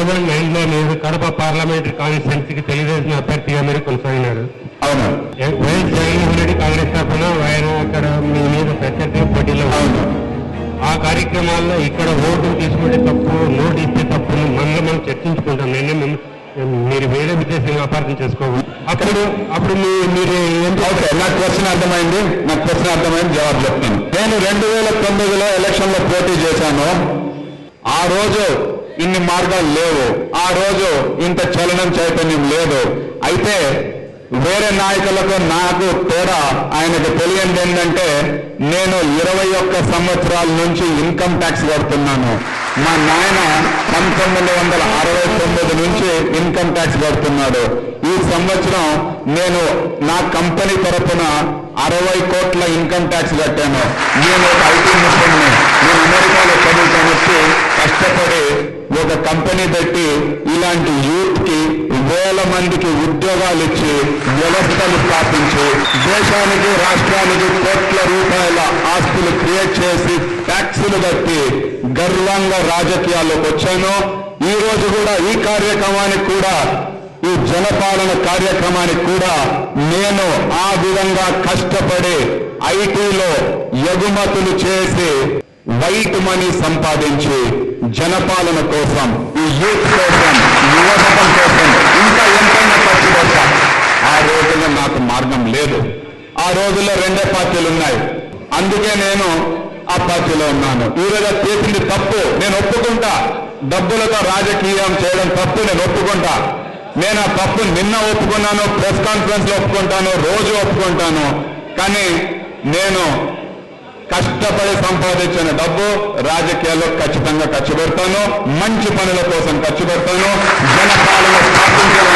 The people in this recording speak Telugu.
2009లో మీరు కడప పార్లమెంటరీ కాన్స్టిట్యున్సీకి తెలుగుదేశం అభ్యర్థిగా మీరు కొనసాగినారు. అవును. వైఎస్ జగన్మోహన్ రెడ్డి కాంగ్రెస్ తరఫున ఆయన అక్కడ మీ మీద ప్రత్యర్థిగా పోటీలో ఉన్నారు. ఆ కార్యక్రమాల్లో ఇక్కడ ఓటు తీసుకుంటే తప్పు, నోటు ఇస్తే తప్పు మనం చర్చించుకుంటాం. నేనే మీరు వేరే ఉద్దేశంగా అపార్థం చేసుకోవాలి. అప్పుడు మీరు నాకు క్వశ్చన్ అర్థమైంది, జవాబు చెప్తాను. నేను 2009లో ఎలక్షన్లో పోటీ చేశాను. ఆ రోజు ఇన్ని మార్గాలు లేవు, ఆ రోజు ఇంత చలనం చైతన్యం లేదు. అయితే వేరే నాయకులకు నాకు తేడా ఆయనకు తెలియంది ఏంటంటే, నేను 21 సంవత్సరాల నుంచి ఇన్కమ్ ట్యాక్స్ కడుతున్నాను. మా నాయన 1969 నుంచి ఇన్కమ్ ట్యాక్స్ కడుతున్నాడు. ఈ సంవత్సరం నేను నా కంపెనీ తరఫున 60 కోట్ల ఇన్కమ్ ట్యాక్స్ కట్టాను. నేను ఒక ఐటీ మిషన్ని, నేను అమెరికాలో చదువుకొని కష్టపడి ఒక కంపెనీ పెట్టి ఇలాంటి యూత్ కి వేల మందికి ఉద్యోగాలు ఇచ్చి వ్యవస్థలు స్థాపించి దేశానికి రాష్ట్రానికి కోట్ల రూపాయల ఆస్తులు క్రియేట్ చేసి ట్యాక్సులు కట్టి గర్వంగా రాజకీయాల్లోకి వచ్చాను. ఈ రోజు కూడా ఈ కార్యక్రమానికి కూడా, ఈ జనపాలన కార్యక్రమానికి కూడా నేను ఆ విధంగా కష్టపడి ఐటీలో ఎగుమతులు చేసి వైట్ మనీ సంపాదించి జనపాలన కోసం, ఈ యూత్ కోసం, యువతం కోసం ఇంకా ఎంతైనా ఖర్చు పెడతా. ఆ రోజుల్లో నాకు మార్గం లేదు. ఆ రోజుల్లో 2 పార్టీలు ఉన్నాయి. అందుకే నేను ఆ పార్టీలో ఉన్నాను. ఈరోజు చేసింది తప్పు, నేను ఒప్పుకుంటా. డబ్బులతో రాజకీయం చేయడం తప్పు, నేను ఒప్పుకుంటా. నేను ఆ తప్పు నిన్న ఒప్పుకున్నాను, ప్రెస్ కాన్ఫరెన్స్ లో ఒప్పుకుంటాను, రోజు ఒప్పుకుంటాను. కానీ నేను కష్టపడి సంపాదించిన డబ్బు రాజకీయాల్లో ఖచ్చితంగా ఖర్చు పెడతాను, మంచి పనుల కోసం ఖర్చు పెడతాను, జనపాలన స్థాపించడానికి